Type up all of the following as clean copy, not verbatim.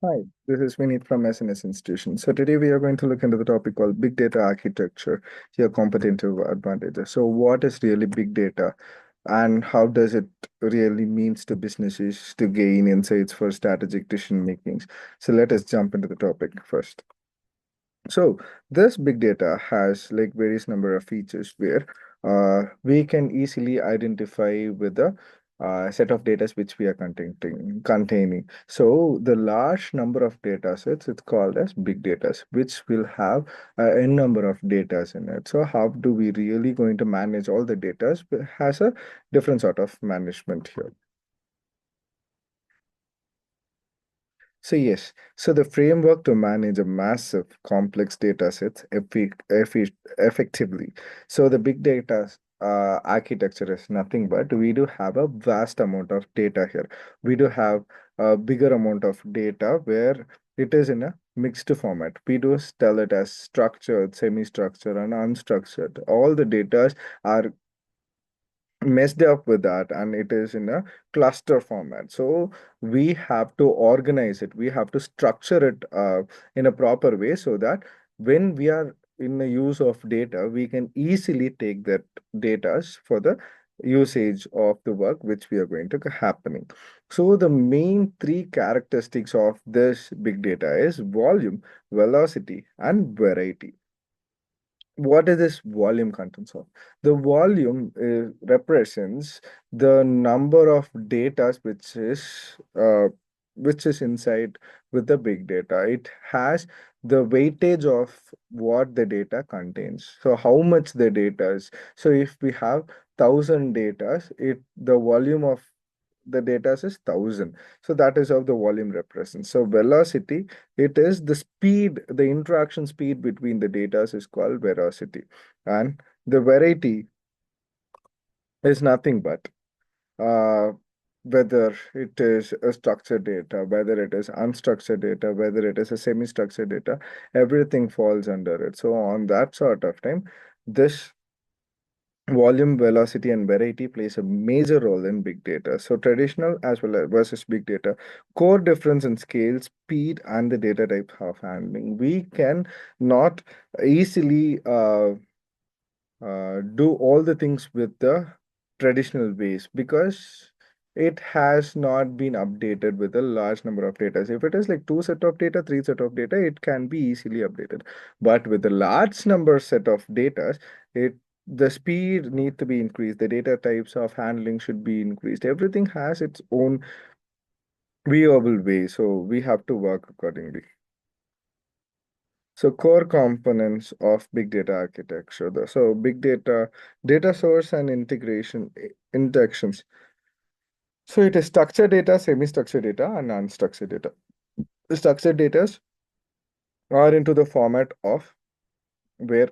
Hi, this is Vineet from SNS Institution. So today we are going to look into the topic called Big Data Architecture, your competitive advantages. So what is really big data and how does it really means to businesses to gain insights for strategic decision makings? So let us jump into the topic first. So this big data has like various number of features where we can easily identify with the set of data which we are containing. So the large number of data sets, it's called as big data, which will have n number of data in it. So how do we really going to manage all the data? Has a different sort of management here. So yes, so the framework to manage a massive complex data sets effectively. So the big data architecture is nothing but we do have a vast amount of data here. We do have a bigger amount of data where it is in a mixed format. We do tell it as structured, semi-structured, and unstructured. All the data are messed up with that and it is in a cluster format, so we have to organize it, we have to structure it in a proper way so that when we are in the use of data we can easily take that data for the usage of the work which we are going to happening. So the main three characteristics of this big data is volume, velocity, and variety. What is this volume contents of? The volume represents the number of data which is inside with the big data. It has the weightage of what the data contains. So how much the data is. So if we have 1,000 data, it the volume of the data is 1,000. So that is how the volume represents. So velocity, it is the speed, the interaction speed between the data is called velocity. And the variety is nothing but uh, whether it is a structured data, whether it is unstructured data, whether it is a semi-structured data, everything falls under it. So on that sort of time, this volume, velocity, and variety plays a major role in big data. So traditional as well as versus big data. Core difference in scale, speed, and the data type of handling. We can not easily do all the things with the traditional ways because it has not been updated with a large number of data. If it is like two set of data, three set of data, it can be easily updated. But with a large number set of data, it the speed need to be increased. The data types of handling should be increased. Everything has its own viewable way, so we have to work accordingly. So core components of big data architecture. So big data, data source and integration interactions. So it is structured data, semi-structured data, and unstructured data. The structured data are into the format of where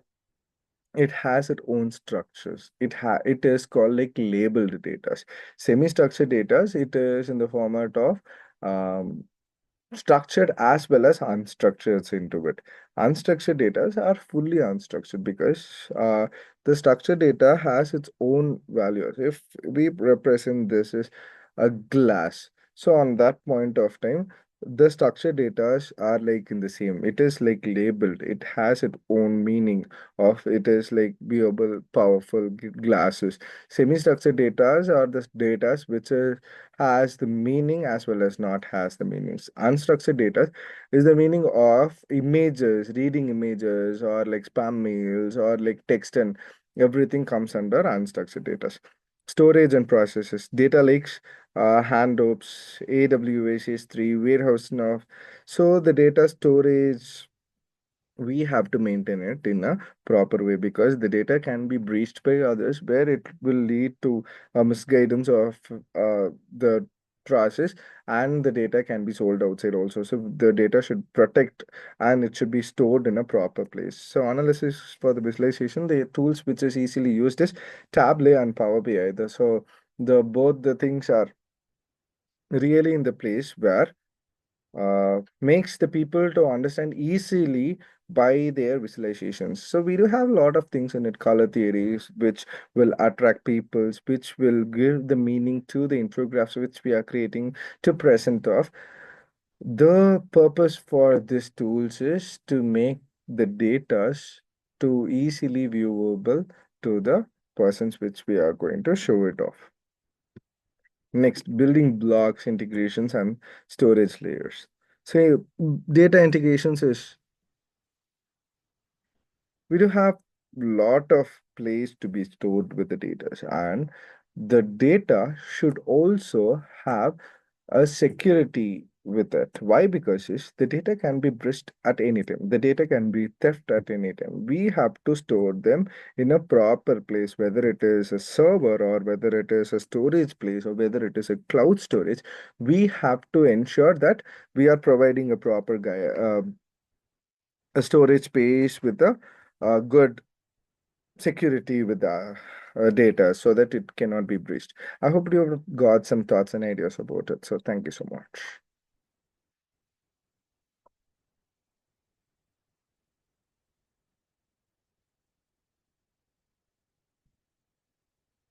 it has its own structures. It is called like labeled data. Semi-structured data, it is in the format of um, structured as well as unstructured into it. Unstructured data are fully unstructured because the structured data has its own values. If we represent this as a glass, so on that point of time, the structured data are like in the same. It is like labeled. It has its own meaning of it is like viewable, powerful glasses. Semi-structured data are the data which has the meaning as well as not has the meanings. Unstructured data is the meaning of images, reading images, or like spam mails, or like text, and everything comes under unstructured data. Storage and processes, data lakes, handopes, AWS S3, warehouse now. So the data storage we have to maintain it in a proper way because the data can be breached by others where it will lead to a misguidance of the process, and the data can be sold outside also, so the data should protect and it should be stored in a proper place. So analysis for the visualization, the tools which is easily used is Tableau and Power BI. So the both the things are really in the place where makes the people to understand easily by their visualizations. So we do have a lot of things in it, color theories, which will attract peoples, which will give the meaning to the infographics which we are creating to present off. The purpose for these tools is to make the data to easily viewable to the persons which we are going to show it off. Next, building blocks, integrations, and storage layers. So data integrations is we do have lot of place to be stored with the data, and the data should also have a security with it. Why? Because the data can be breached at any time. The data can be theft at any time. We have to store them in a proper place, whether it is a server or whether it is a storage place or whether it is a cloud storage. We have to ensure that we are providing a proper a storage space with a good security with the data so that it cannot be breached. I hope you have got some thoughts and ideas about it. So thank you so much.